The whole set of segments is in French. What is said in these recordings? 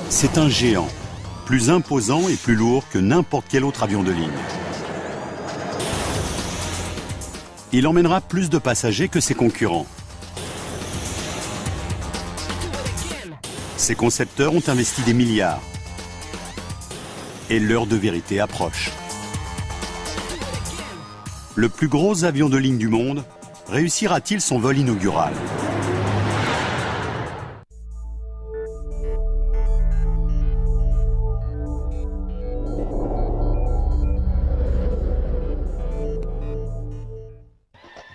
C'est un géant, plus imposant et plus lourd que n'importe quel autre avion de ligne. Il emmènera plus de passagers que ses concurrents. Ses concepteurs ont investi des milliards. Et l'heure de vérité approche. Le plus gros avion de ligne du monde réussira-t-il son vol inaugural ?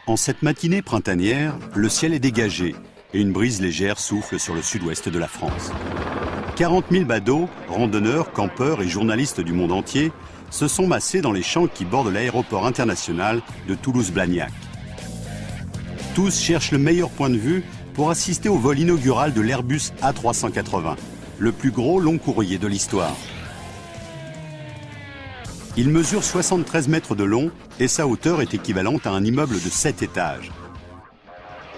En cette matinée printanière, le ciel est dégagé et une brise légère souffle sur le sud-ouest de la France. 40 000 badauds, randonneurs, campeurs et journalistes du monde entier se sont massés dans les champs qui bordent l'aéroport international de Toulouse-Blagnac. Tous cherchent le meilleur point de vue pour assister au vol inaugural de l'Airbus A380, le plus gros long courrier de l'histoire. Il mesure 73 mètres de long et sa hauteur est équivalente à un immeuble de 7 étages.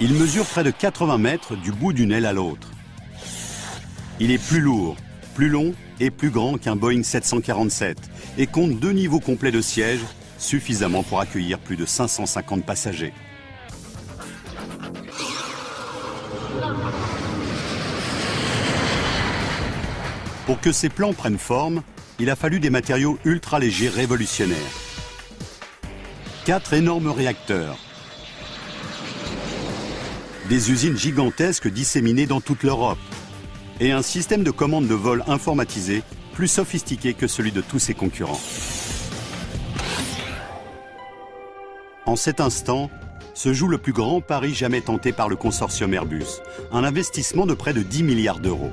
Il mesure près de 80 mètres du bout d'une aile à l'autre. Il est plus lourd, plus long et plus grand qu'un Boeing 747 et compte 2 niveaux complets de sièges, suffisamment pour accueillir plus de 550 passagers. Pour que ces plans prennent forme, il a fallu des matériaux ultra légers révolutionnaires. 4 énormes réacteurs. Des usines gigantesques disséminées dans toute l'Europe. Et un système de commande de vol informatisé plus sophistiqué que celui de tous ses concurrents. En cet instant, se joue le plus grand pari jamais tenté par le consortium Airbus. Un investissement de près de 10 milliards d'euros.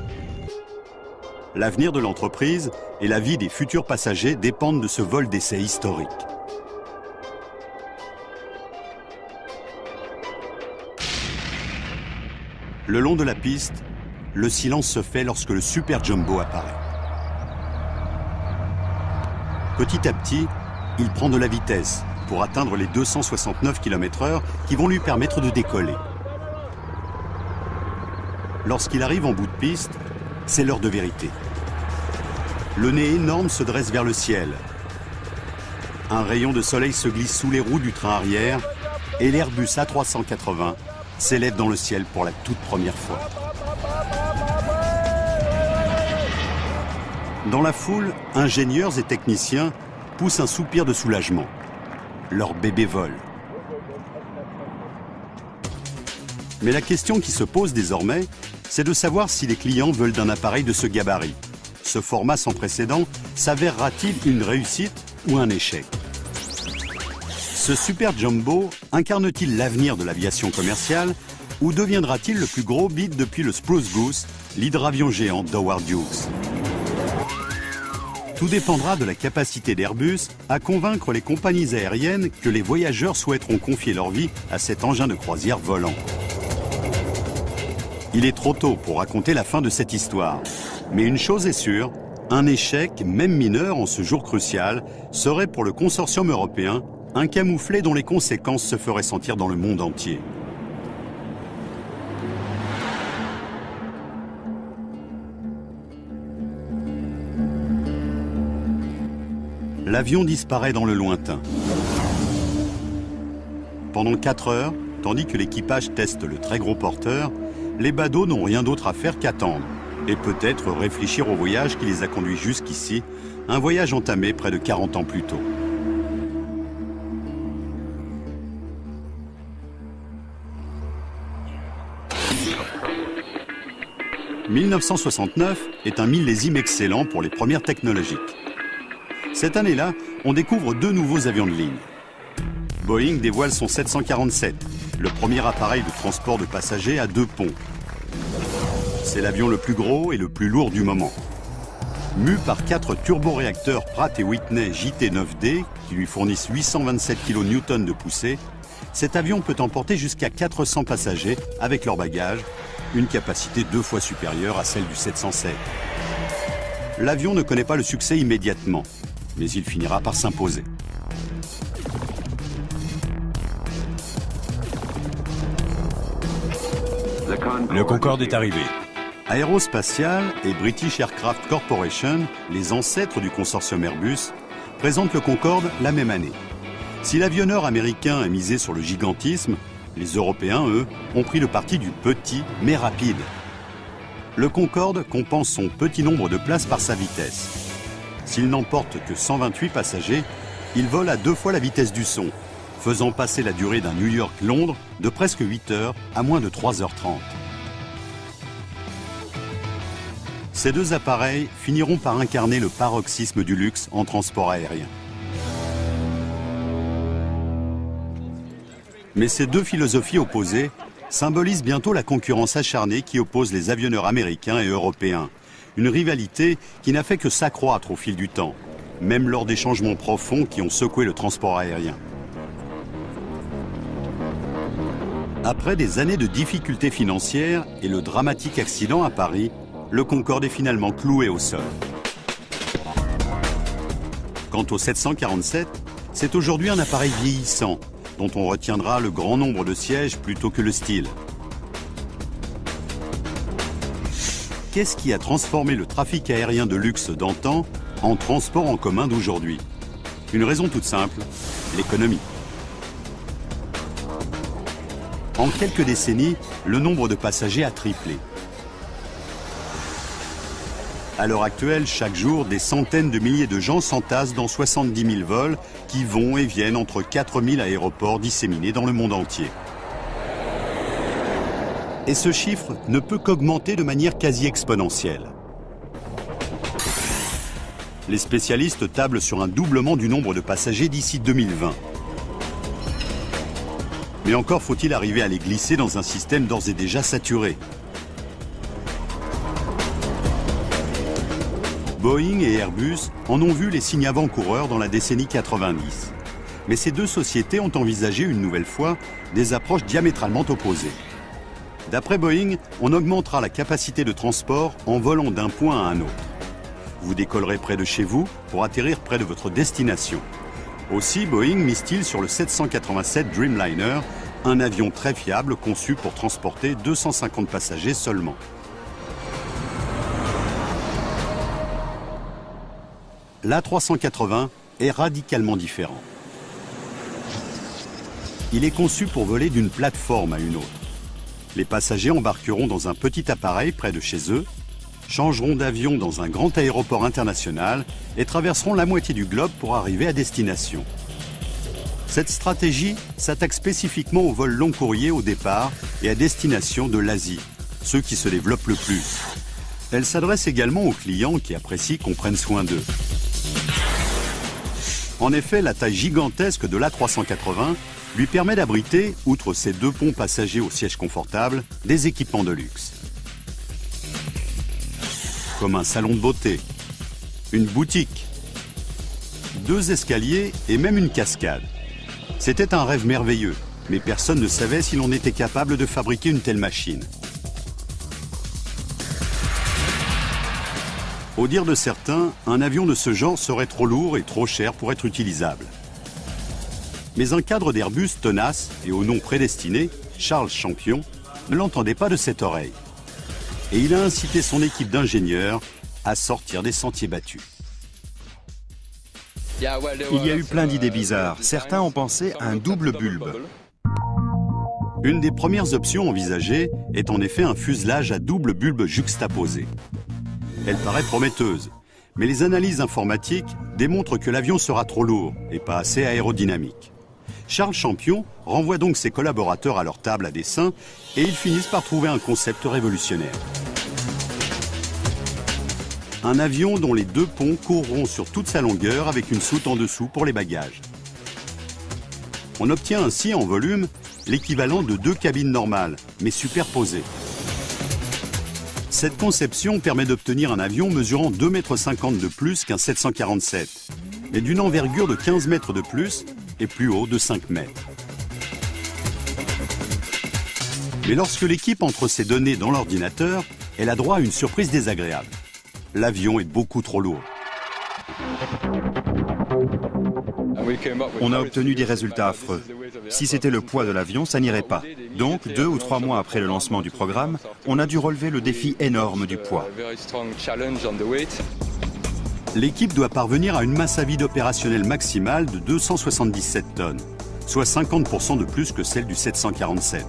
L'avenir de l'entreprise et la vie des futurs passagers dépendent de ce vol d'essai historique. Le long de la piste, le silence se fait lorsque le Super Jumbo apparaît. Petit à petit, il prend de la vitesse pour atteindre les 269 km/h qui vont lui permettre de décoller. Lorsqu'il arrive en bout de piste, c'est l'heure de vérité. Le nez énorme se dresse vers le ciel. Un rayon de soleil se glisse sous les roues du train arrière et l'Airbus A380 s'élève dans le ciel pour la toute première fois. Dans la foule, ingénieurs et techniciens poussent un soupir de soulagement. Leur bébé vole. Mais la question qui se pose désormais, c'est de savoir si les clients veulent d'un appareil de ce gabarit. Ce format sans précédent s'avérera-t-il une réussite ou un échec? Ce Super Jumbo incarne-t-il l'avenir de l'aviation commerciale ou deviendra-t-il le plus gros bid depuis le Spruce Goose, l'hydravion géant d'Howard Hughes? Tout dépendra de la capacité d'Airbus à convaincre les compagnies aériennes que les voyageurs souhaiteront confier leur vie à cet engin de croisière volant. Il est trop tôt pour raconter la fin de cette histoire. Mais une chose est sûre, un échec, même mineur en ce jour crucial, serait pour le consortium européen un camouflet dont les conséquences se feraient sentir dans le monde entier. L'avion disparaît dans le lointain. Pendant 4 heures, tandis que l'équipage teste le très gros porteur, les badauds n'ont rien d'autre à faire qu'attendre. Et peut-être réfléchir au voyage qui les a conduits jusqu'ici, un voyage entamé près de 40 ans plus tôt. « 1969 est un millésime excellent pour les premières technologiques. Cette année-là, on découvre 2 nouveaux avions de ligne. Boeing dévoile son 747, le premier appareil de transport de passagers à 2 ponts. C'est l'avion le plus gros et le plus lourd du moment. Mu par 4 turboréacteurs Pratt & Whitney JT9D qui lui fournissent 827 kN de poussée, cet avion peut emporter jusqu'à 400 passagers avec leurs bagages, une capacité 2 fois supérieure à celle du 707. L'avion ne connaît pas le succès immédiatement, mais il finira par s'imposer. Le Concorde est arrivé. Aérospatiale et British Aircraft Corporation, les ancêtres du consortium Airbus, présentent le Concorde la même année. Si l'avionneur américain a misé sur le gigantisme, les Européens, eux, ont pris le parti du petit mais rapide. Le Concorde compense son petit nombre de places par sa vitesse. S'il n'emporte que 128 passagers, il vole à 2 fois la vitesse du son, faisant passer la durée d'un New York-Londres de presque 8 heures à moins de 3h30. Ces deux appareils finiront par incarner le paroxysme du luxe en transport aérien. Mais ces deux philosophies opposées symbolisent bientôt la concurrence acharnée qui oppose les avionneurs américains et européens. Une rivalité qui n'a fait que s'accroître au fil du temps, même lors des changements profonds qui ont secoué le transport aérien. Après des années de difficultés financières et le dramatique accident à Paris, le Concorde est finalement cloué au sol. Quant au 747, c'est aujourd'hui un appareil vieillissant, dont on retiendra le grand nombre de sièges plutôt que le style. Qu'est-ce qui a transformé le trafic aérien de luxe d'antan en transport en commun d'aujourd'hui? Une raison toute simple, l'économie. En quelques décennies, le nombre de passagers a triplé. À l'heure actuelle, chaque jour, des centaines de milliers de gens s'entassent dans 70 000 vols qui vont et viennent entre 4 000 aéroports disséminés dans le monde entier. Et ce chiffre ne peut qu'augmenter de manière quasi exponentielle. Les spécialistes tablent sur un doublement du nombre de passagers d'ici 2020. Mais encore faut-il arriver à les glisser dans un système d'ores et déjà saturé. Boeing et Airbus en ont vu les signes avant-coureurs dans la décennie 90. Mais ces deux sociétés ont envisagé une nouvelle fois des approches diamétralement opposées. D'après Boeing, on augmentera la capacité de transport en volant d'un point à un autre. Vous décollerez près de chez vous pour atterrir près de votre destination. Aussi, Boeing mise-t-il sur le 787 Dreamliner, un avion très fiable conçu pour transporter 250 passagers seulement. L'A380 est radicalement différent. Il est conçu pour voler d'une plateforme à une autre. Les passagers embarqueront dans un petit appareil près de chez eux, changeront d'avion dans un grand aéroport international et traverseront la moitié du globe pour arriver à destination. Cette stratégie s'attaque spécifiquement aux vols long courriers au départ et à destination de l'Asie, ceux qui se développent le plus. Elle s'adresse également aux clients qui apprécient qu'on prenne soin d'eux. En effet, la taille gigantesque de l'A380 lui permet d'abriter, outre ses 2 ponts passagers au siège confortable, des équipements de luxe. Comme un salon de beauté, une boutique, 2 escaliers et même une cascade. C'était un rêve merveilleux, mais personne ne savait si l'on était capable de fabriquer une telle machine. Au dire de certains, un avion de ce genre serait trop lourd et trop cher pour être utilisable. Mais un cadre d'Airbus tenace et au nom prédestiné, Charles Champion, ne l'entendait pas de cette oreille. Et il a incité son équipe d'ingénieurs à sortir des sentiers battus. Il y a eu plein d'idées bizarres. Certains ont pensé à un double bulbe. Une des premières options envisagées est en effet un fuselage à double bulbe juxtaposé. Elle paraît prometteuse, mais les analyses informatiques démontrent que l'avion sera trop lourd et pas assez aérodynamique. Charles Champion renvoie donc ses collaborateurs à leur table à dessin et ils finissent par trouver un concept révolutionnaire. Un avion dont les 2 ponts courront sur toute sa longueur avec une soute en dessous pour les bagages. On obtient ainsi en volume l'équivalent de 2 cabines normales, mais superposées. Cette conception permet d'obtenir un avion mesurant 2,50 m de plus qu'un 747, et d'une envergure de 15 mètres de plus et plus haut de 5 mètres. Mais lorsque l'équipe entre ses données dans l'ordinateur, elle a droit à une surprise désagréable. L'avion est beaucoup trop lourd. On a obtenu des résultats affreux. Si c'était le poids de l'avion, ça n'irait pas. Donc, 2 ou 3 mois après le lancement du programme, on a dû relever le défi énorme du poids. L'équipe doit parvenir à une masse à vide opérationnelle maximale de 277 tonnes, soit 50% de plus que celle du 747.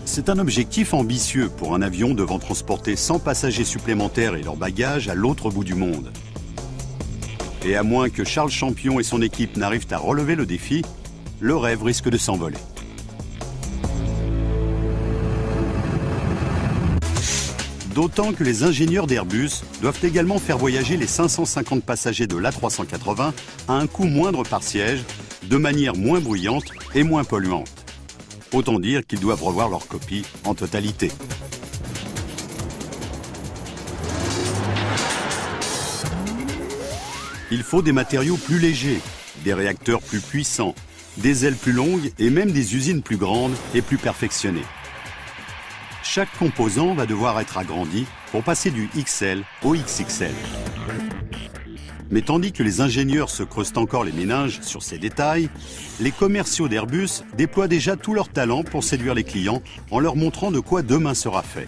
C'est un objectif ambitieux pour un avion devant transporter 100 passagers supplémentaires et leurs bagages à l'autre bout du monde. Et à moins que Charles Champion et son équipe n'arrivent à relever le défi, le rêve risque de s'envoler. D'autant que les ingénieurs d'Airbus doivent également faire voyager les 550 passagers de l'A380 à un coût moindre par siège, de manière moins bruyante et moins polluante. Autant dire qu'ils doivent revoir leur copie en totalité. Il faut des matériaux plus légers, des réacteurs plus puissants, des ailes plus longues et même des usines plus grandes et plus perfectionnées. Chaque composant va devoir être agrandi pour passer du XL au XXL. Mais tandis que les ingénieurs se creusent encore les méninges sur ces détails, les commerciaux d'Airbus déploient déjà tout leur talent pour séduire les clients en leur montrant de quoi demain sera fait.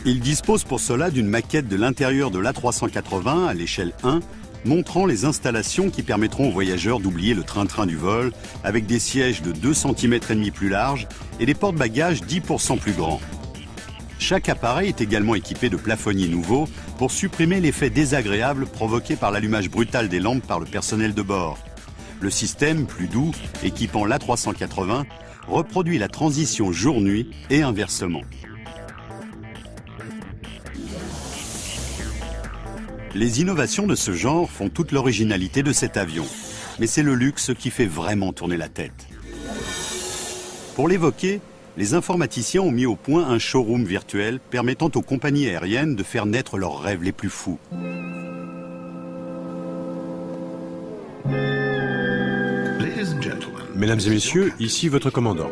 Ils disposent pour cela d'une maquette de l'intérieur de l'A380 à l'échelle 1, montrant les installations qui permettront aux voyageurs d'oublier le train-train du vol, avec des sièges de 2,5 cm plus larges et des porte-bagages 10% plus grands. Chaque appareil est également équipé de plafonniers nouveaux pour supprimer l'effet désagréable provoqué par l'allumage brutal des lampes par le personnel de bord. Le système, plus doux, équipant l'A380, reproduit la transition jour-nuit et inversement. Les innovations de ce genre font toute l'originalité de cet avion, mais c'est le luxe qui fait vraiment tourner la tête. Pour l'évoquer, les informaticiens ont mis au point un showroom virtuel permettant aux compagnies aériennes de faire naître leurs rêves les plus fous. Mesdames et messieurs, ici votre commandant.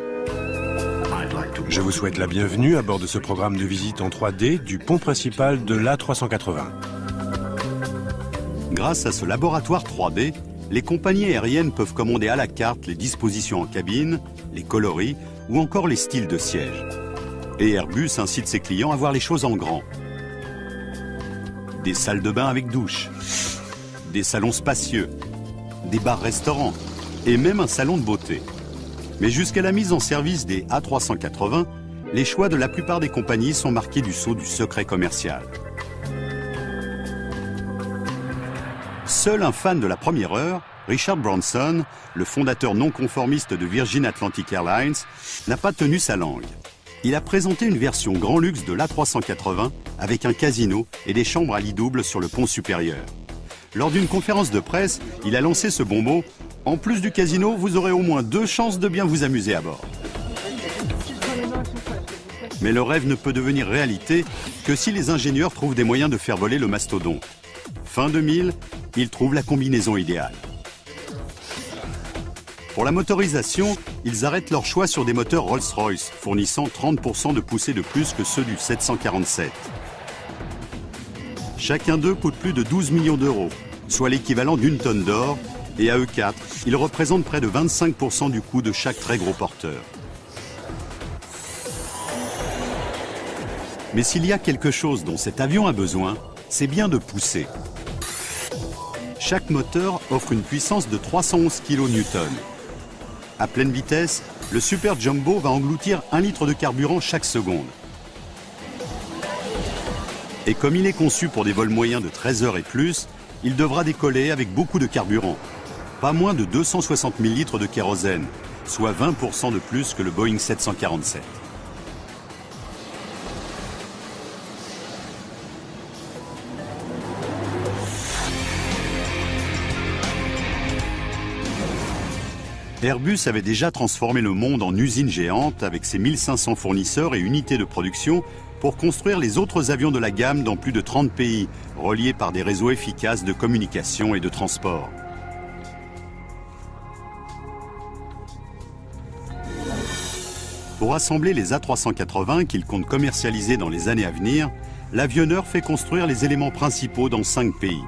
Je vous souhaite la bienvenue à bord de ce programme de visite en 3D du pont principal de l'A380. Grâce à ce laboratoire 3D, les compagnies aériennes peuvent commander à la carte les dispositions en cabine, les coloris ou encore les styles de sièges. Et Airbus incite ses clients à voir les choses en grand. Des salles de bain avec douche, des salons spacieux, des bars-restaurants et même un salon de beauté. Mais jusqu'à la mise en service des A380, les choix de la plupart des compagnies sont marqués du sceau du secret commercial. Seul un fan de la première heure, Richard Branson, le fondateur non conformiste de Virgin Atlantic Airlines, n'a pas tenu sa langue. Il a présenté une version grand luxe de l'A380 avec un casino et des chambres à lit double sur le pont supérieur. Lors d'une conférence de presse, il a lancé ce bon mot « En plus du casino, vous aurez au moins 2 chances de bien vous amuser à bord ». Mais le rêve ne peut devenir réalité que si les ingénieurs trouvent des moyens de faire voler le mastodonte. Fin 2000, ils trouvent la combinaison idéale. Pour la motorisation, ils arrêtent leur choix sur des moteurs Rolls-Royce, fournissant 30% de poussée de plus que ceux du 747. Chacun d'eux coûte plus de 12 millions d'euros, soit l'équivalent d'1 tonne d'or, et à eux 4, ils représentent près de 25% du coût de chaque très gros porteur. Mais s'il y a quelque chose dont cet avion a besoin, c'est bien de pousser. Chaque moteur offre une puissance de 311 kN. À pleine vitesse, le Super Jumbo va engloutir 1 litre de carburant chaque seconde. Et comme il est conçu pour des vols moyens de 13 heures et plus, il devra décoller avec beaucoup de carburant. Pas moins de 260 000 litres de kérosène, soit 20% de plus que le Boeing 747. Airbus avait déjà transformé le monde en usine géante avec ses 1500 fournisseurs et unités de production pour construire les autres avions de la gamme dans plus de 30 pays, reliés par des réseaux efficaces de communication et de transport. Pour assembler les A380 qu'il compte commercialiser dans les années à venir, l'avionneur fait construire les éléments principaux dans 5 pays.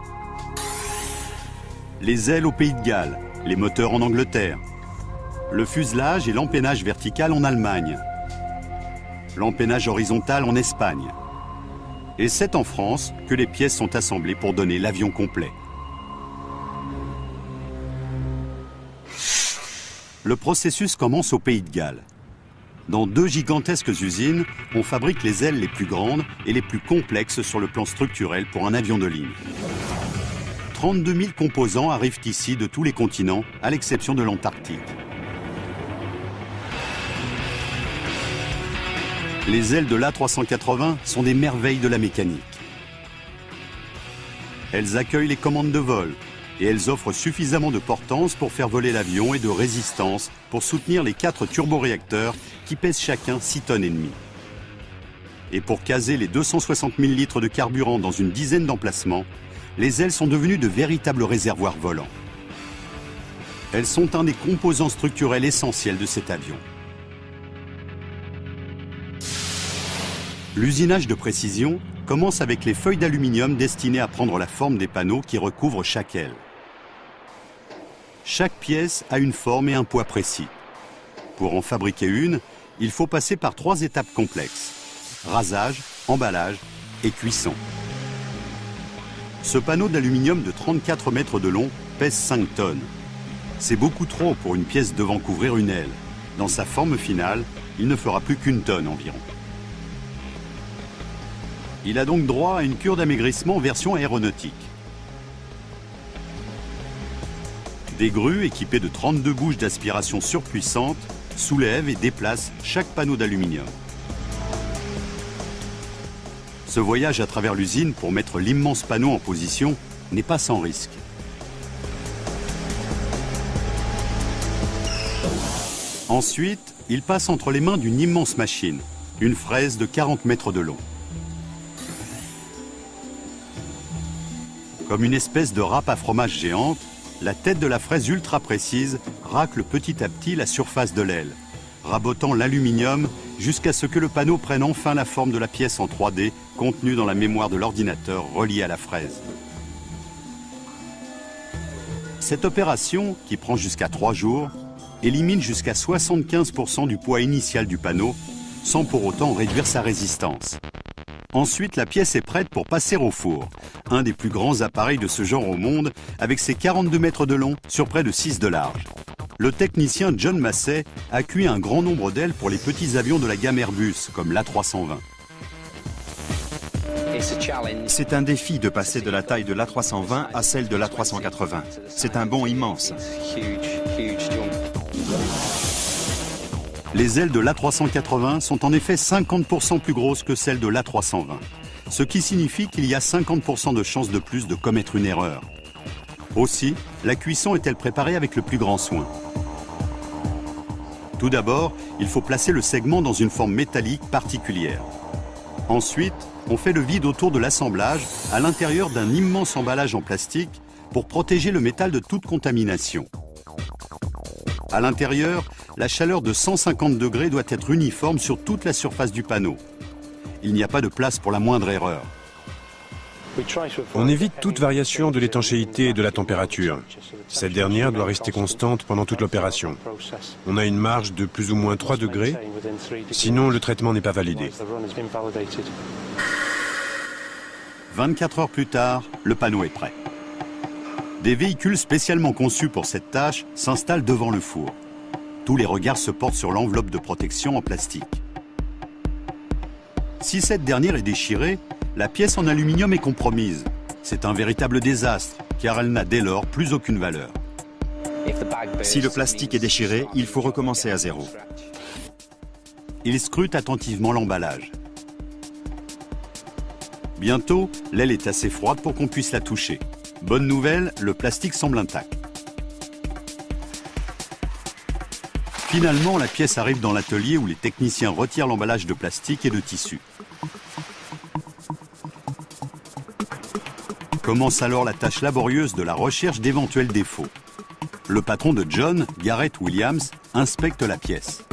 Les ailes au Pays de Galles, les moteurs en Angleterre, le fuselage et l'empennage vertical en Allemagne, l'empennage horizontal en Espagne. Et c'est en France que les pièces sont assemblées pour donner l'avion complet. Le processus commence au Pays de Galles. Dans 2 gigantesques usines, on fabrique les ailes les plus grandes et les plus complexes sur le plan structurel pour un avion de ligne. 32 000 composants arrivent ici de tous les continents, à l'exception de l'Antarctique. Les ailes de l'A380 sont des merveilles de la mécanique. Elles accueillent les commandes de vol et elles offrent suffisamment de portance pour faire voler l'avion et de résistance pour soutenir les 4 turboréacteurs qui pèsent chacun 6 tonnes et demie. Et pour caser les 260 000 litres de carburant dans une dizaine d'emplacements, les ailes sont devenues de véritables réservoirs volants. Elles sont un des composants structurels essentiels de cet avion. L'usinage de précision commence avec les feuilles d'aluminium destinées à prendre la forme des panneaux qui recouvrent chaque aile. Chaque pièce a une forme et un poids précis. Pour en fabriquer une, il faut passer par 3 étapes complexes: rasage, emballage et cuisson. Ce panneau d'aluminium de 34 mètres de long pèse 5 tonnes. C'est beaucoup trop pour une pièce devant couvrir une aile. Dans sa forme finale, il ne fera plus qu'1 tonne environ. Il a donc droit à une cure d'amaigrissement version aéronautique. Des grues équipées de 32 bouches d'aspiration surpuissantes soulèvent et déplacent chaque panneau d'aluminium. Ce voyage à travers l'usine pour mettre l'immense panneau en position n'est pas sans risque. Ensuite, il passe entre les mains d'une immense machine, une fraise de 40 mètres de long. Comme une espèce de râpe à fromage géante, la tête de la fraise ultra précise racle petit à petit la surface de l'aile, rabotant l'aluminium jusqu'à ce que le panneau prenne enfin la forme de la pièce en 3D contenue dans la mémoire de l'ordinateur reliée à la fraise. Cette opération, qui prend jusqu'à 3 jours, élimine jusqu'à 75% du poids initial du panneau, sans pour autant réduire sa résistance. Ensuite, la pièce est prête pour passer au four, un des plus grands appareils de ce genre au monde, avec ses 42 mètres de long sur près de 6 de large. Le technicien John Massey a cuit un grand nombre d'ailes pour les petits avions de la gamme Airbus, comme l'A320. C'est un défi de passer de la taille de l'A320 à celle de l'A380. C'est un bond immense. Les ailes de l'A380 sont en effet 50% plus grosses que celles de l'A320, ce qui signifie qu'il y a 50% de chances de plus de commettre une erreur. Aussi, la cuisson est-elle préparée avec le plus grand soin. Tout d'abord, il faut placer le segment dans une forme métallique particulière. Ensuite, on fait le vide autour de l'assemblage à l'intérieur d'un immense emballage en plastique pour protéger le métal de toute contamination. À l'intérieur, la chaleur de 150 degrés doit être uniforme sur toute la surface du panneau. Il n'y a pas de place pour la moindre erreur. On évite toute variation de l'étanchéité et de la température. Cette dernière doit rester constante pendant toute l'opération. On a une marge de plus ou moins 3 degrés, sinon le traitement n'est pas validé. 24 heures plus tard, le panneau est prêt. Des véhicules spécialement conçus pour cette tâche s'installent devant le four. Tous les regards se portent sur l'enveloppe de protection en plastique. Si cette dernière est déchirée, la pièce en aluminium est compromise. C'est un véritable désastre, car elle n'a dès lors plus aucune valeur. Si le plastique est déchiré, il faut recommencer à zéro. Il scrute attentivement l'emballage. Bientôt, l'aile est assez froide pour qu'on puisse la toucher. Bonne nouvelle, le plastique semble intact. Finalement, la pièce arrive dans l'atelier où les techniciens retirent l'emballage de plastique et de tissu. Commence alors la tâche laborieuse de la recherche d'éventuels défauts. Le patron de John, Garrett Williams, inspecte la pièce.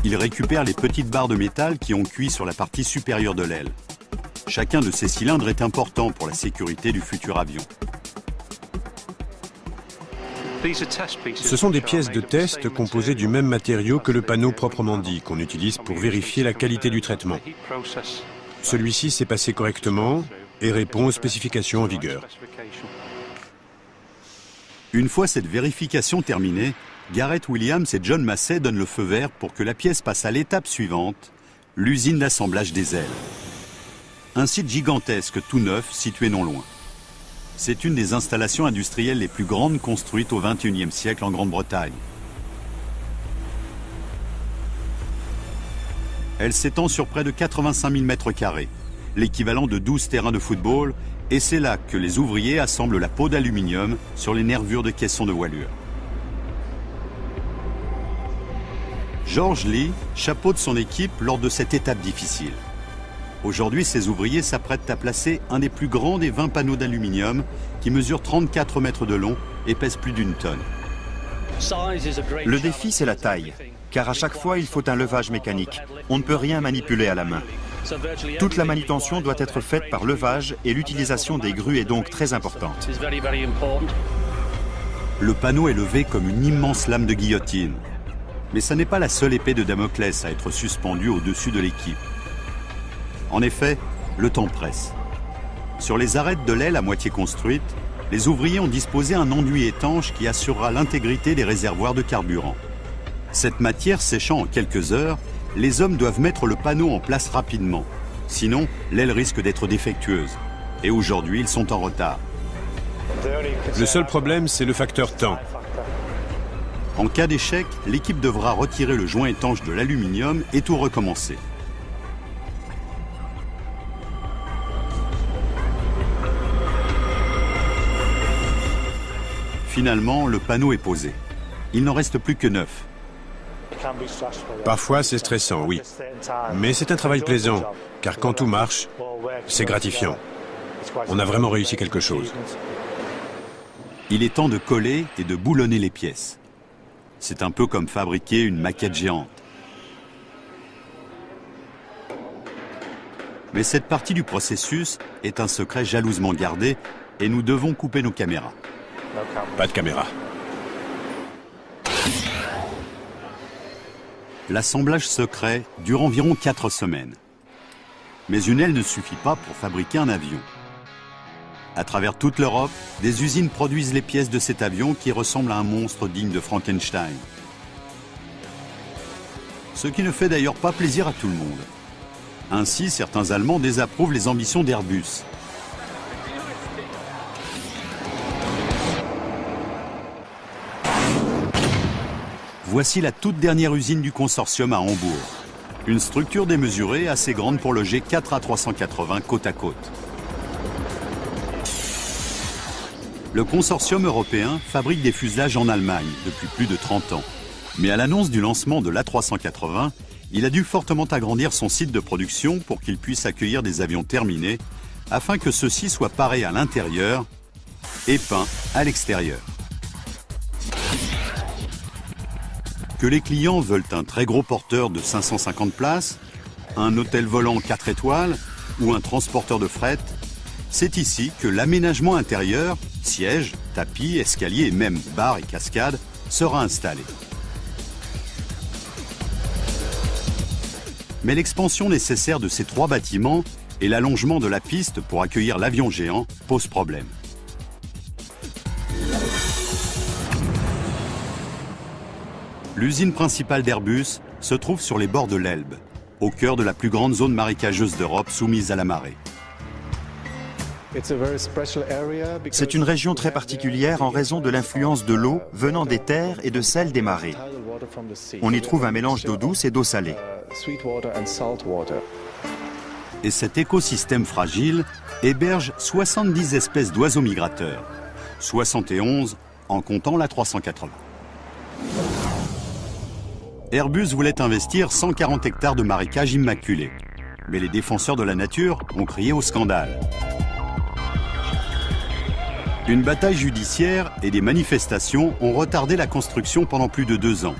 Il récupère les petites barres de métal qui ont cuit sur la partie supérieure de l'aile. Chacun de ces cylindres est important pour la sécurité du futur avion. Ce sont des pièces de test composées du même matériau que le panneau proprement dit, qu'on utilise pour vérifier la qualité du traitement. Celui-ci s'est passé correctement et répond aux spécifications en vigueur. Une fois cette vérification terminée, Garrett Williams et John Massey donnent le feu vert pour que la pièce passe à l'étape suivante, l'usine d'assemblage des ailes. Un site gigantesque tout neuf situé non loin. C'est une des installations industrielles les plus grandes construites au XXIe siècle en Grande-Bretagne. Elle s'étend sur près de 85 000 mètres carrés, l'équivalent de 12 terrains de football, et c'est là que les ouvriers assemblent la peau d'aluminium sur les nervures de caissons de voilure. George Lee chapeaute son équipe lors de cette étape difficile. Aujourd'hui, ces ouvriers s'apprêtent à placer un des plus grands des 20 panneaux d'aluminium qui mesure 34 mètres de long et pèse plus d'une tonne. Le défi, c'est la taille, car à chaque fois, il faut un levage mécanique. On ne peut rien manipuler à la main. Toute la manutention doit être faite par levage et l'utilisation des grues est donc très importante. Le panneau est levé comme une immense lame de guillotine. Mais ce n'est pas la seule épée de Damoclès à être suspendue au-dessus de l'équipe. En effet, le temps presse. Sur les arêtes de l'aile à moitié construite, les ouvriers ont disposé un enduit étanche qui assurera l'intégrité des réservoirs de carburant. Cette matière séchant en quelques heures, les hommes doivent mettre le panneau en place rapidement. Sinon, l'aile risque d'être défectueuse. Et aujourd'hui, ils sont en retard. Le seul problème, c'est le facteur temps. En cas d'échec, l'équipe devra retirer le joint étanche de l'aluminium et tout recommencer. Finalement, le panneau est posé. Il n'en reste plus que 9. Parfois, c'est stressant, oui. Mais c'est un travail plaisant, car quand tout marche, c'est gratifiant. On a vraiment réussi quelque chose. Il est temps de coller et de boulonner les pièces. C'est un peu comme fabriquer une maquette géante. Mais cette partie du processus est un secret jalousement gardé et nous devons couper nos caméras. Pas de caméra. L'assemblage secret dure environ 4 semaines. Mais une aile ne suffit pas pour fabriquer un avion. À travers toute l'Europe, des usines produisent les pièces de cet avion qui ressemble à un monstre digne de Frankenstein. Ce qui ne fait d'ailleurs pas plaisir à tout le monde. Ainsi, certains Allemands désapprouvent les ambitions d'Airbus. Voici la toute dernière usine du consortium à Hambourg. Une structure démesurée assez grande pour loger 4 A380 côte à côte. Le consortium européen fabrique des fuselages en Allemagne depuis plus de 30 ans. Mais à l'annonce du lancement de l'A380, il a dû fortement agrandir son site de production pour qu'il puisse accueillir des avions terminés, afin que ceux-ci soient parés à l'intérieur et peints à l'extérieur. Que les clients veulent un très gros porteur de 550 places, un hôtel volant 4 étoiles ou un transporteur de fret, c'est ici que l'aménagement intérieur, sièges, tapis, escaliers et même bars et cascades, sera installé. Mais l'expansion nécessaire de ces 3 bâtiments et l'allongement de la piste pour accueillir l'avion géant posent problème. L'usine principale d'Airbus se trouve sur les bords de l'Elbe, au cœur de la plus grande zone marécageuse d'Europe soumise à la marée. C'est une région très particulière en raison de l'influence de l'eau venant des terres et de celle des marées. On y trouve un mélange d'eau douce et d'eau salée. Et cet écosystème fragile héberge 70 espèces d'oiseaux migrateurs, 71 en comptant l'A380. Airbus voulait investir 140 hectares de marécages immaculés, mais les défenseurs de la nature ont crié au scandale. Une bataille judiciaire et des manifestations ont retardé la construction pendant plus de 2 ans.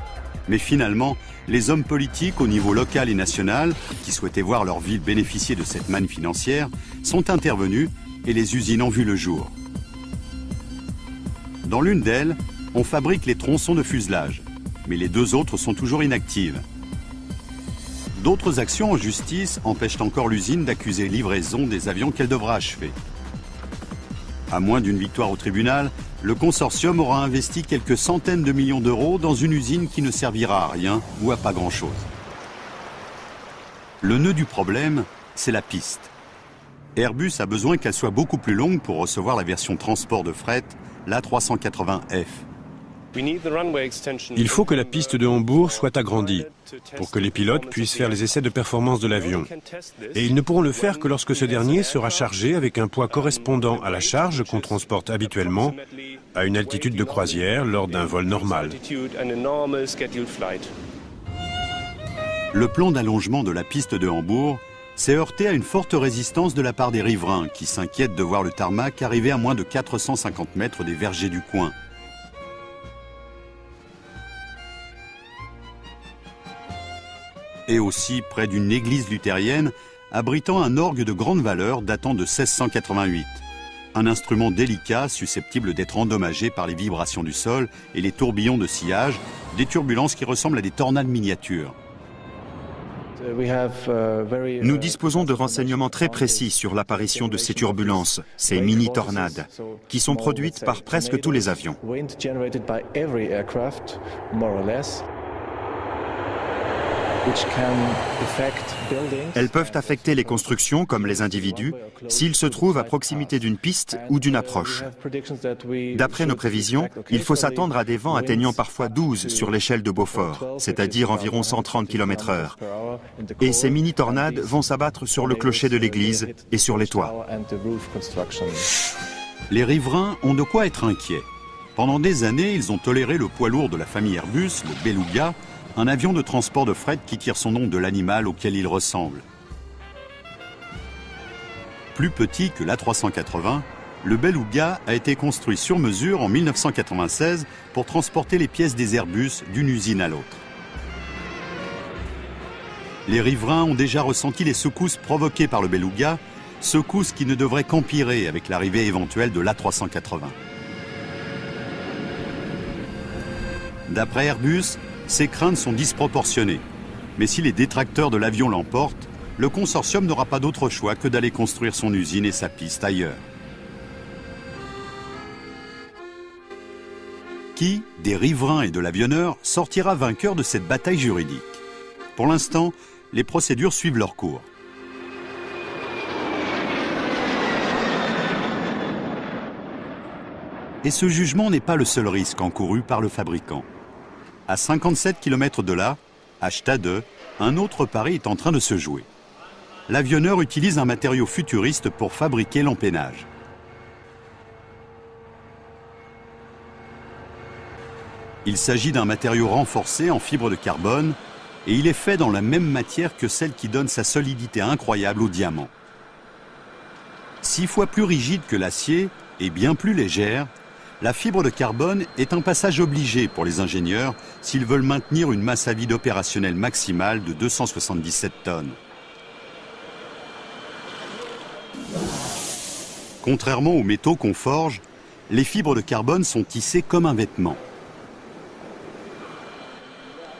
Mais finalement, les hommes politiques au niveau local et national, qui souhaitaient voir leur ville bénéficier de cette manne financière, sont intervenus et les usines ont vu le jour. Dans l'une d'elles, on fabrique les tronçons de fuselage, mais les deux autres sont toujours inactives. D'autres actions en justice empêchent encore l'usine d'accuser livraison des avions qu'elle devra achever. À moins d'une victoire au tribunal, le consortium aura investi quelques centaines de millions d'euros dans une usine qui ne servira à rien ou à pas grand-chose. Le nœud du problème, c'est la piste. Airbus a besoin qu'elle soit beaucoup plus longue pour recevoir la version transport de fret, l'A380F. Il faut que la piste de Hambourg soit agrandie pour que les pilotes puissent faire les essais de performance de l'avion. Et ils ne pourront le faire que lorsque ce dernier sera chargé avec un poids correspondant à la charge qu'on transporte habituellement à une altitude de croisière lors d'un vol normal. Le plan d'allongement de la piste de Hambourg s'est heurté à une forte résistance de la part des riverains qui s'inquiètent de voir le tarmac arriver à moins de 450 mètres des vergers du coin. Et aussi près d'une église luthérienne abritant un orgue de grande valeur datant de 1688. Un instrument délicat susceptible d'être endommagé par les vibrations du sol et les tourbillons de sillage, des turbulences qui ressemblent à des tornades miniatures. Nous disposons de renseignements très précis sur l'apparition de ces turbulences, ces mini-tornades, qui sont produites par presque tous les avions. Elles peuvent affecter les constructions comme les individus s'ils se trouvent à proximité d'une piste ou d'une approche. D'après nos prévisions, il faut s'attendre à des vents atteignant parfois 12 sur l'échelle de Beaufort, c'est-à-dire environ 130 km/h. Et ces mini-tornades vont s'abattre sur le clocher de l'église et sur les toits. Les riverains ont de quoi être inquiets. Pendant des années, ils ont toléré le poids lourd de la famille Airbus, le Beluga, un avion de transport de fret qui tire son nom de l'animal auquel il ressemble. Plus petit que l'A380, le Beluga a été construit sur mesure en 1996 pour transporter les pièces des Airbus d'une usine à l'autre. Les riverains ont déjà ressenti les secousses provoquées par le Beluga, secousses qui ne devraient qu'empirer avec l'arrivée éventuelle de l'A380. D'après Airbus, ces craintes sont disproportionnées. Mais si les détracteurs de l'avion l'emportent, le consortium n'aura pas d'autre choix que d'aller construire son usine et sa piste ailleurs. Qui, des riverains et de l'avionneur, sortira vainqueur de cette bataille juridique? Pour l'instant, les procédures suivent leur cours. Et ce jugement n'est pas le seul risque encouru par le fabricant. À 57 km de là, à Stade, un autre pari est en train de se jouer. L'avionneur utilise un matériau futuriste pour fabriquer l'empennage. Il s'agit d'un matériau renforcé en fibre de carbone et il est fait dans la même matière que celle qui donne sa solidité incroyable au diamant. 6 fois plus rigide que l'acier et bien plus légère, la fibre de carbone est un passage obligé pour les ingénieurs s'ils veulent maintenir une masse à vide opérationnelle maximale de 277 tonnes. Contrairement aux métaux qu'on forge, les fibres de carbone sont tissées comme un vêtement.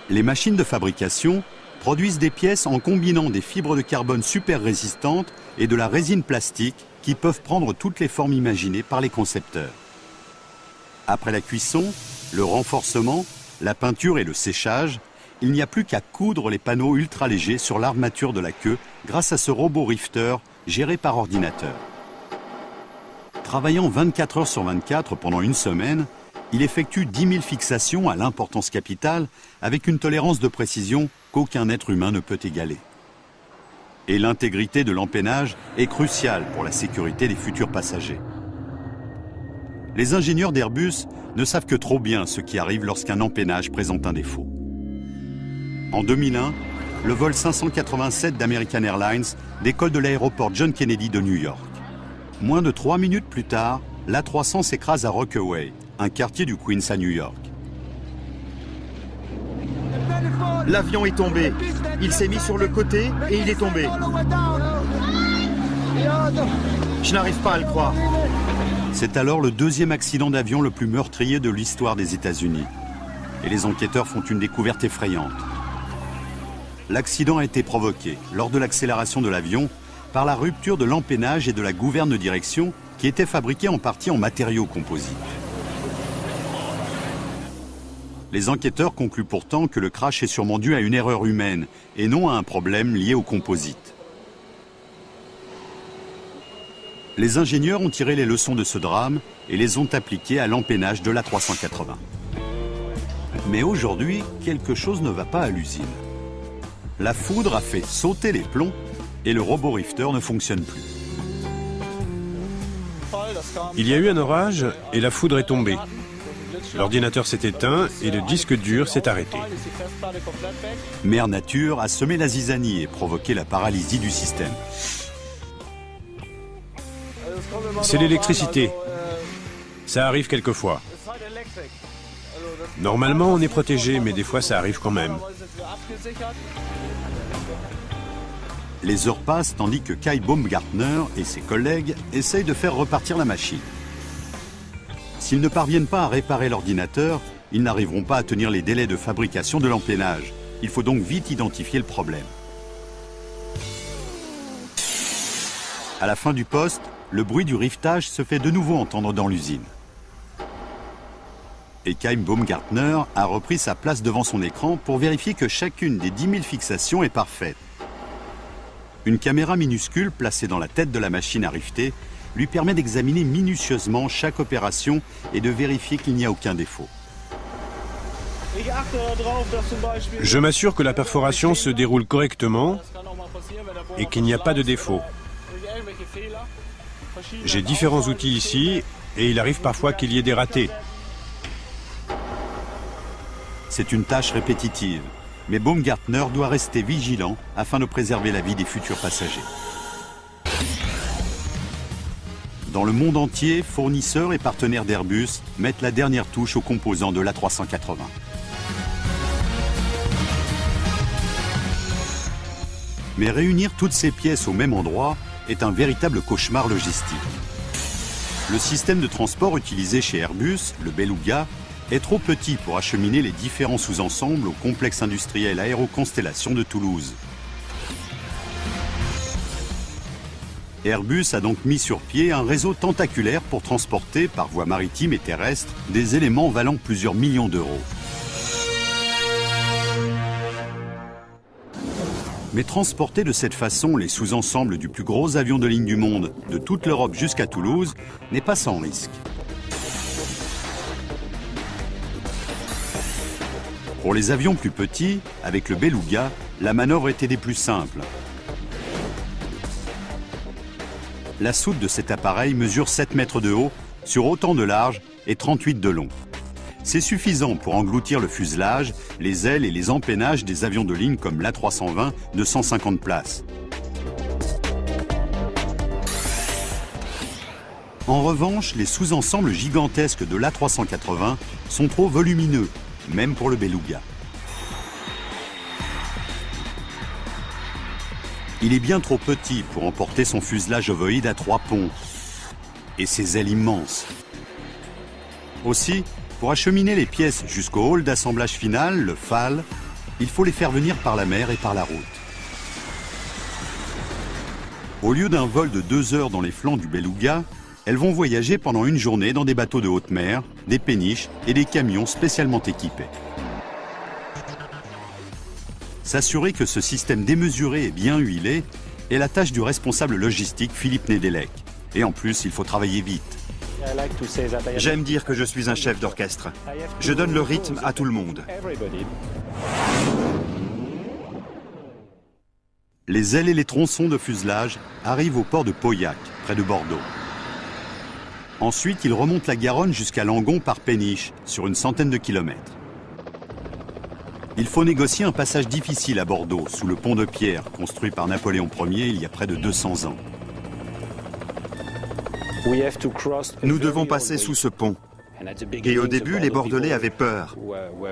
Les machines de fabrication produisent des pièces en combinant des fibres de carbone super résistantes et de la résine plastique qui peuvent prendre toutes les formes imaginées par les concepteurs. Après la cuisson, le renforcement, la peinture et le séchage, il n'y a plus qu'à coudre les panneaux ultra légers sur l'armature de la queue grâce à ce robot rifter géré par ordinateur. Travaillant 24 heures sur 24 pendant une semaine, il effectue 10 000 fixations à l'importance capitale avec une tolérance de précision qu'aucun être humain ne peut égaler. Et l'intégrité de l'empennage est cruciale pour la sécurité des futurs passagers. Les ingénieurs d'Airbus ne savent que trop bien ce qui arrive lorsqu'un empennage présente un défaut. En 2001, le vol 587 d'American Airlines décolle de l'aéroport John Kennedy de New York. Moins de 3 minutes plus tard, l'A300 s'écrase à Rockaway, un quartier du Queens à New York. L'avion est tombé. Il s'est mis sur le côté et il est tombé. Je n'arrive pas à le croire. C'est alors le deuxième accident d'avion le plus meurtrier de l'histoire des États-Unis. Et les enquêteurs font une découverte effrayante. L'accident a été provoqué, lors de l'accélération de l'avion, par la rupture de l'empennage et de la gouverne de direction qui étaient fabriqués en partie en matériaux composites. Les enquêteurs concluent pourtant que le crash est sûrement dû à une erreur humaine et non à un problème lié au composite. Les ingénieurs ont tiré les leçons de ce drame et les ont appliquées à l'empennage de l'A380. Mais aujourd'hui, quelque chose ne va pas à l'usine. La foudre a fait sauter les plombs et le robot Rifter ne fonctionne plus. Il y a eu un orage et la foudre est tombée. L'ordinateur s'est éteint et le disque dur s'est arrêté. Mère Nature a semé la zizanie et provoqué la paralysie du système. C'est l'électricité. Ça arrive quelquefois. Normalement, on est protégé, mais des fois, ça arrive quand même. Les heures passent tandis que Kai Baumgartner et ses collègues essayent de faire repartir la machine. S'ils ne parviennent pas à réparer l'ordinateur, ils n'arriveront pas à tenir les délais de fabrication de l'empennage. Il faut donc vite identifier le problème. À la fin du poste, le bruit du riftage se fait de nouveau entendre dans l'usine. Et Kai Baumgartner a repris sa place devant son écran pour vérifier que chacune des 10 000 fixations est parfaite. Une caméra minuscule placée dans la tête de la machine à rifter lui permet d'examiner minutieusement chaque opération et de vérifier qu'il n'y a aucun défaut. Je m'assure que la perforation se déroule correctement et qu'il n'y a pas de défaut. J'ai différents outils ici et il arrive parfois qu'il y ait des ratés. C'est une tâche répétitive, mais Baumgartner doit rester vigilant afin de préserver la vie des futurs passagers. Dans le monde entier, fournisseurs et partenaires d'Airbus mettent la dernière touche aux composants de l'A380. Mais réunir toutes ces pièces au même endroit est un véritable cauchemar logistique. Le système de transport utilisé chez Airbus, le Beluga, est trop petit pour acheminer les différents sous-ensembles au complexe industriel Aéroconstellation de Toulouse. Airbus a donc mis sur pied un réseau tentaculaire pour transporter, par voie maritime et terrestre, des éléments valant plusieurs millions d'euros. Mais transporter de cette façon les sous-ensembles du plus gros avion de ligne du monde, de toute l'Europe jusqu'à Toulouse, n'est pas sans risque. Pour les avions plus petits, avec le Beluga, la manœuvre était des plus simples. La soute de cet appareil mesure 7 mètres de haut, sur autant de large et 38 de long. C'est suffisant pour engloutir le fuselage, les ailes et les empennages des avions de ligne comme l'A320 de 150 places. En revanche, les sous-ensembles gigantesques de l'A380 sont trop volumineux, même pour le Beluga. Il est bien trop petit pour emporter son fuselage ovoïde à 3 ponts et ses ailes immenses. Aussi, pour acheminer les pièces jusqu'au hall d'assemblage final, le FAL, il faut les faire venir par la mer et par la route. Au lieu d'un vol de 2 heures dans les flancs du Beluga, elles vont voyager pendant une journée dans des bateaux de haute mer, des péniches et des camions spécialement équipés. S'assurer que ce système démesuré est bien huilé est la tâche du responsable logistique Philippe Nedelec. Et en plus, il faut travailler vite. J'aime dire que je suis un chef d'orchestre. Je donne le rythme à tout le monde. Les ailes et les tronçons de fuselage arrivent au port de Pauillac, près de Bordeaux. Ensuite, ils remontent la Garonne jusqu'à Langon par péniche, sur une centaine de kilomètres. Il faut négocier un passage difficile à Bordeaux, sous le pont de pierre, construit par Napoléon Ier il y a près de 200 ans. Nous devons passer sous ce pont. Et au début, les Bordelais avaient peur.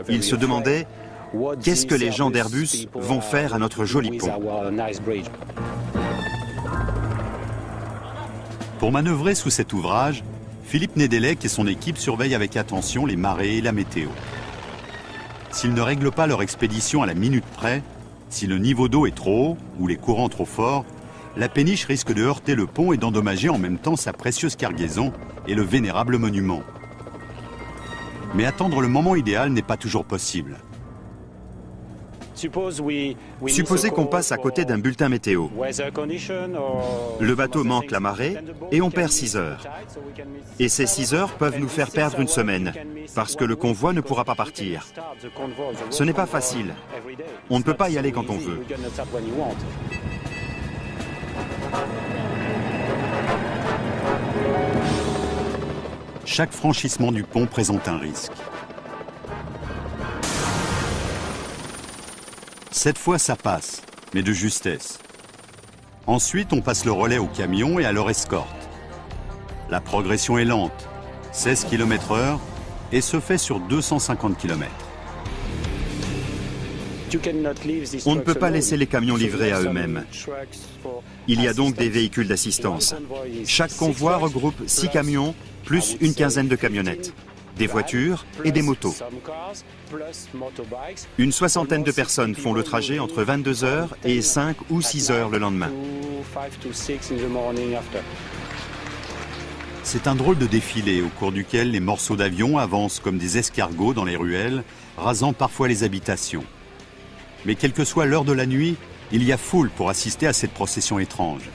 Ils se demandaient Qu'est-ce que les gens d'Airbus vont faire à notre joli pont? Pour manœuvrer sous cet ouvrage, Philippe Nedelec et son équipe surveillent avec attention les marées et la météo. S'ils ne règlent pas leur expédition à la minute près, si le niveau d'eau est trop haut ou les courants trop forts, la péniche risque de heurter le pont et d'endommager en même temps sa précieuse cargaison et le vénérable monument. Mais attendre le moment idéal n'est pas toujours possible. Supposez qu'on passe à côté d'un bulletin météo. Le bateau manque la marée et on perd 6 heures. Et ces 6 heures peuvent nous faire perdre une semaine, parce que le convoi ne pourra pas partir. Ce n'est pas facile. On ne peut pas y aller quand on veut. Chaque franchissement du pont présente un risque. Cette fois, ça passe, mais de justesse. Ensuite, on passe le relais aux camions et à leur escorte. La progression est lente, 16 km/h, et se fait sur 250 km. On ne peut pas laisser les camions livrés à eux-mêmes. Il y a donc des véhicules d'assistance. Chaque convoi regroupe 6 camions, plus une quinzaine de camionnettes, des voitures et des motos. Une soixantaine de personnes font le trajet entre 22 heures et 5 ou 6 heures le lendemain. C'est un drôle de défilé au cours duquel les morceaux d'avion avancent comme des escargots dans les ruelles, rasant parfois les habitations. Mais quelle que soit l'heure de la nuit, il y a foule pour assister à cette procession étrange.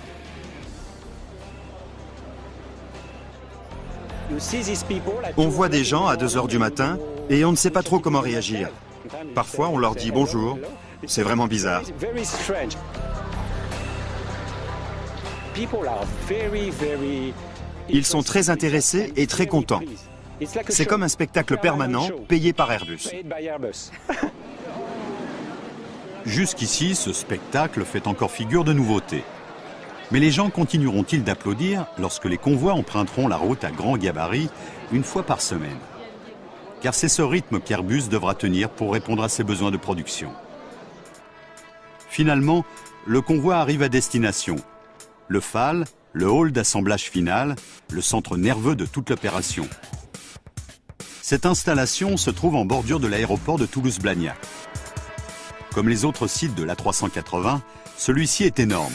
On voit des gens à 2 heures du matin et on ne sait pas trop comment réagir. Parfois, on leur dit bonjour. C'est vraiment bizarre. Ils sont très intéressés et très contents. C'est comme un spectacle permanent payé par Airbus. Jusqu'ici, ce spectacle fait encore figure de nouveauté. Mais les gens continueront-ils d'applaudir lorsque les convois emprunteront la route à grand gabarit une fois par semaine? Car c'est ce rythme qu'Airbus devra tenir pour répondre à ses besoins de production. Finalement, le convoi arrive à destination. Le FAL, le hall d'assemblage final, le centre nerveux de toute l'opération. Cette installation se trouve en bordure de l'aéroport de Toulouse-Blagnac. Comme les autres sites de l'A380, celui-ci est énorme.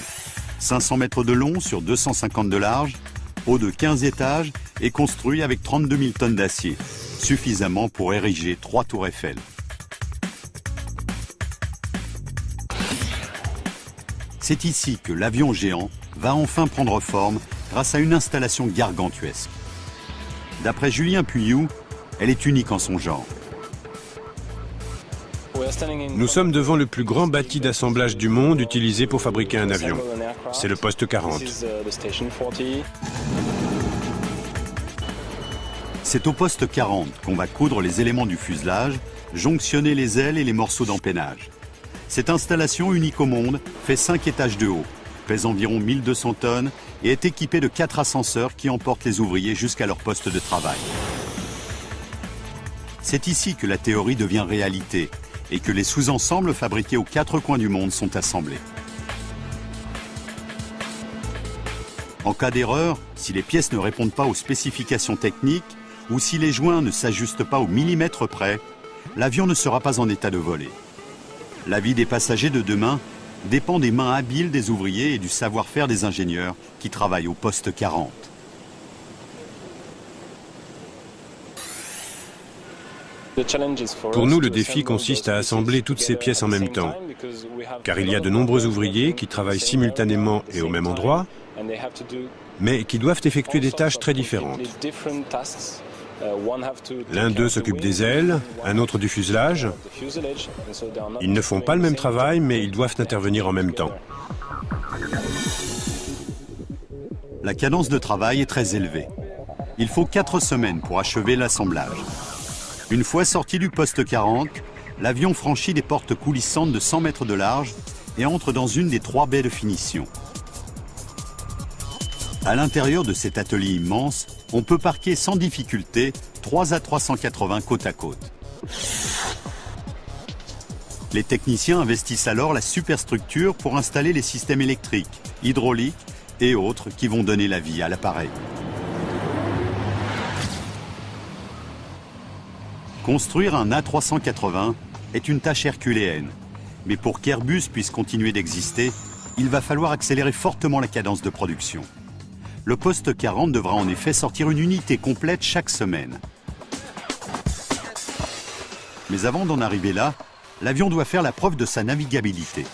500 mètres de long sur 250 de large, haut de 15 étages et construit avec 32 000 tonnes d'acier, suffisamment pour ériger 3 tours Eiffel. C'est ici que l'avion géant va enfin prendre forme grâce à une installation gargantuesque. D'après Julien Puyou, elle est unique en son genre. Nous sommes devant le plus grand bâti d'assemblage du monde utilisé pour fabriquer un avion. C'est le poste 40. C'est au poste 40 qu'on va coudre les éléments du fuselage, jonctionner les ailes et les morceaux d'empennage. Cette installation unique au monde fait 5 étages de haut, pèse environ 1200 tonnes et est équipée de 4 ascenseurs qui emportent les ouvriers jusqu'à leur poste de travail. C'est ici que la théorie devient réalité et que les sous-ensembles fabriqués aux 4 coins du monde sont assemblés. En cas d'erreur, si les pièces ne répondent pas aux spécifications techniques ou si les joints ne s'ajustent pas au millimètre près, l'avion ne sera pas en état de voler. La vie des passagers de demain dépend des mains habiles des ouvriers et du savoir-faire des ingénieurs qui travaillent au poste 40. Pour nous, le défi consiste à assembler toutes ces pièces en même temps, car il y a de nombreux ouvriers qui travaillent simultanément et au même endroit, mais qui doivent effectuer des tâches très différentes. L'un d'eux s'occupe des ailes, un autre du fuselage. Ils ne font pas le même travail, mais ils doivent intervenir en même temps. La cadence de travail est très élevée. Il faut 4 semaines pour achever l'assemblage. Une fois sorti du poste 40, l'avion franchit des portes coulissantes de 100 mètres de large et entre dans une des 3 baies de finition. À l'intérieur de cet atelier immense, on peut parquer sans difficulté 3 A380 côte à côte. Les techniciens investissent alors la superstructure pour installer les systèmes électriques, hydrauliques et autres qui vont donner la vie à l'appareil. Construire un A380 est une tâche herculéenne. Mais pour qu'Airbus puisse continuer d'exister, il va falloir accélérer fortement la cadence de production. Le poste 40 devra en effet sortir une unité complète chaque semaine. Mais avant d'en arriver là, l'avion doit faire la preuve de sa navigabilité.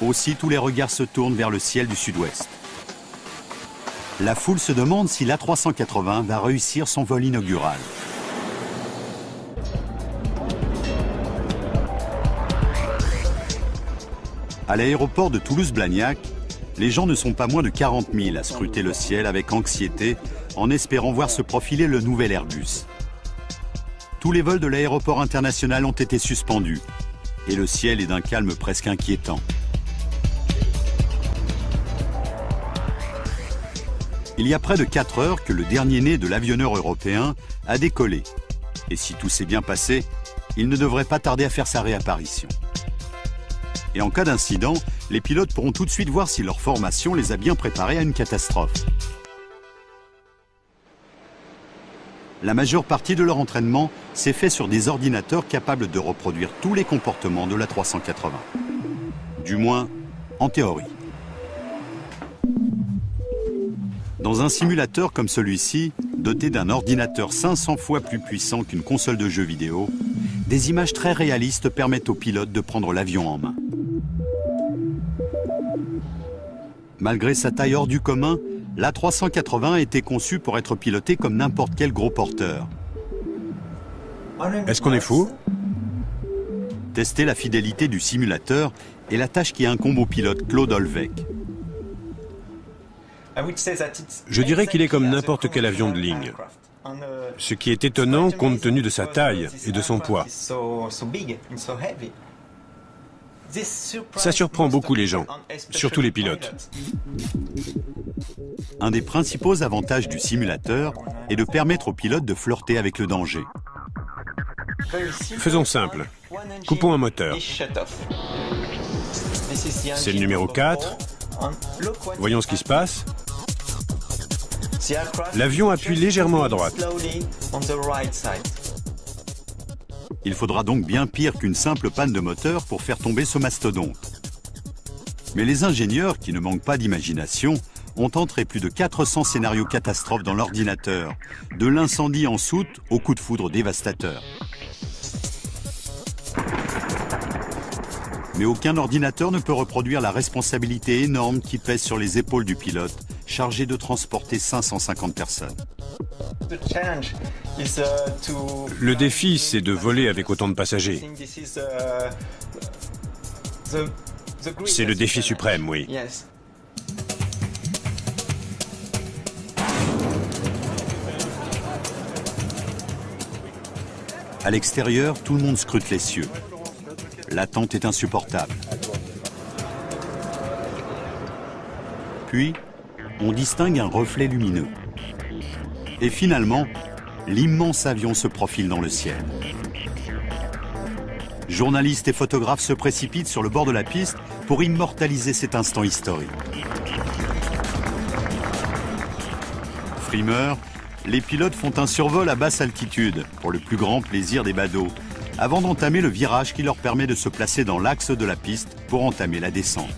Aussi, tous les regards se tournent vers le ciel du sud-ouest. La foule se demande si l'A380 va réussir son vol inaugural. À l'aéroport de Toulouse-Blagnac, les gens ne sont pas moins de 40 000 à scruter le ciel avec anxiété, en espérant voir se profiler le nouvel Airbus. Tous les vols de l'aéroport international ont été suspendus, et le ciel est d'un calme presque inquiétant. Il y a près de 4 heures que le dernier né de l'avionneur européen a décollé. Et si tout s'est bien passé, il ne devrait pas tarder à faire sa réapparition. Et en cas d'incident, les pilotes pourront tout de suite voir si leur formation les a bien préparés à une catastrophe. La majeure partie de leur entraînement s'est fait sur des ordinateurs capables de reproduire tous les comportements de l'A380. Du moins, en théorie. Dans un simulateur comme celui-ci, doté d'un ordinateur 500 fois plus puissant qu'une console de jeux vidéo, des images très réalistes permettent aux pilotes de prendre l'avion en main. Malgré sa taille hors du commun, l'A380 a été conçu pour être piloté comme n'importe quel gros porteur. Est-ce qu'on est fou? Tester la fidélité du simulateur est la tâche qui incombe au pilote Claude Olvec. Je dirais qu'il est comme n'importe quel avion de ligne. Ce qui est étonnant compte tenu de sa taille et de son poids. Ça surprend beaucoup les gens, surtout les pilotes. Un des principaux avantages du simulateur est de permettre aux pilotes de flirter avec le danger. Faisons simple. Coupons un moteur. C'est le numéro 4. Voyons ce qui se passe. L'avion appuie légèrement à droite. Il faudra donc bien pire qu'une simple panne de moteur pour faire tomber ce mastodonte. Mais les ingénieurs, qui ne manquent pas d'imagination, ont entré plus de 400 scénarios catastrophes dans l'ordinateur, de l'incendie en soute au coup de foudre dévastateur. Mais aucun ordinateur ne peut reproduire la responsabilité énorme qui pèse sur les épaules du pilote, chargé de transporter 550 personnes. Le défi, c'est de voler avec autant de passagers. C'est le défi suprême, oui. À l'extérieur, tout le monde scrute les cieux. L'attente est insupportable. Puis, on distingue un reflet lumineux. Et finalement, l'immense avion se profile dans le ciel. Journalistes et photographes se précipitent sur le bord de la piste pour immortaliser cet instant historique. Frimeurs, les pilotes font un survol à basse altitude pour le plus grand plaisir des badauds, avant d'entamer le virage qui leur permet de se placer dans l'axe de la piste pour entamer la descente.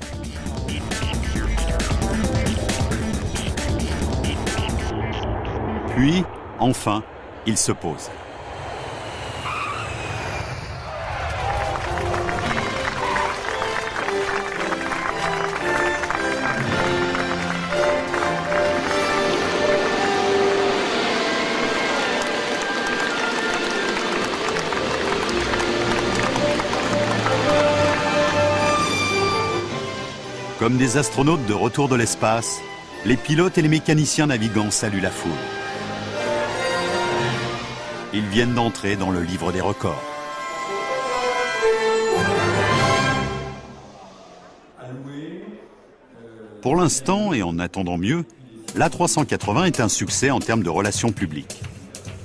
Puis, enfin, ils se posent. Comme des astronautes de retour de l'espace, les pilotes et les mécaniciens navigants saluent la foule. Ils viennent d'entrer dans le livre des records. Pour l'instant, et en attendant mieux, l'A380 est un succès en termes de relations publiques.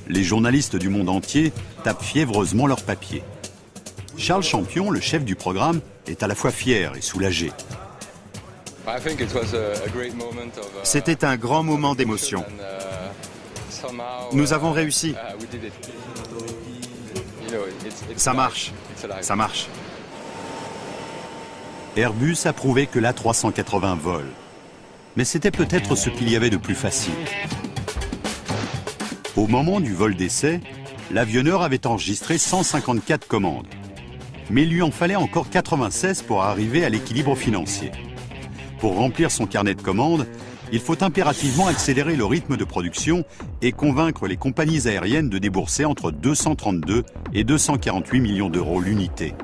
Les journalistes du monde entier tapent fiévreusement leurs papiers. Charles Champion, le chef du programme, est à la fois fier et soulagé. C'était un grand moment d'émotion. Nous avons réussi. Ça marche. Ça marche. Airbus a prouvé que l'A380 vole. Mais c'était peut-être ce qu'il y avait de plus facile. Au moment du vol d'essai, l'avionneur avait enregistré 154 commandes. Mais il lui en fallait encore 96 pour arriver à l'équilibre financier. Pour remplir son carnet de commandes, il faut impérativement accélérer le rythme de production et convaincre les compagnies aériennes de débourser entre 232 et 248 millions d'euros l'unité.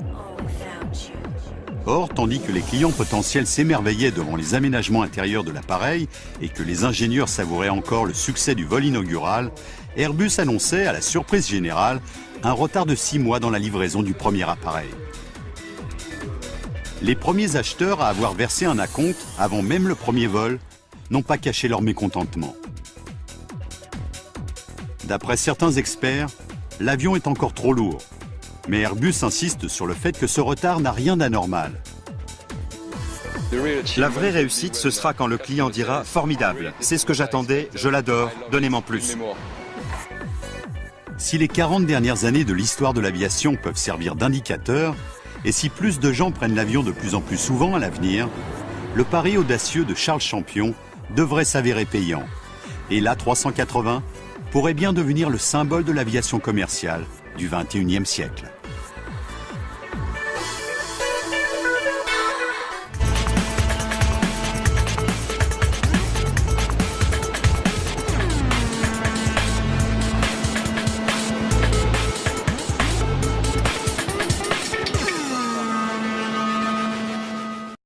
Or, tandis que les clients potentiels s'émerveillaient devant les aménagements intérieurs de l'appareil et que les ingénieurs savouraient encore le succès du vol inaugural, Airbus annonçait, à la surprise générale, un retard de 6 mois dans la livraison du premier appareil. Les premiers acheteurs à avoir versé un acompte avant même le premier vol n'ont pas caché leur mécontentement. D'après certains experts, l'avion est encore trop lourd. Mais Airbus insiste sur le fait que ce retard n'a rien d'anormal. La vraie réussite, ce sera quand le client dira « Formidable, c'est ce que j'attendais, je l'adore, donnez-moi plus ». Si les 40 dernières années de l'histoire de l'aviation peuvent servir d'indicateur, et si plus de gens prennent l'avion de plus en plus souvent à l'avenir, le pari audacieux de Charles Champion devrait s'avérer payant. Et l'A380 pourrait bien devenir le symbole de l'aviation commerciale du XXIe siècle.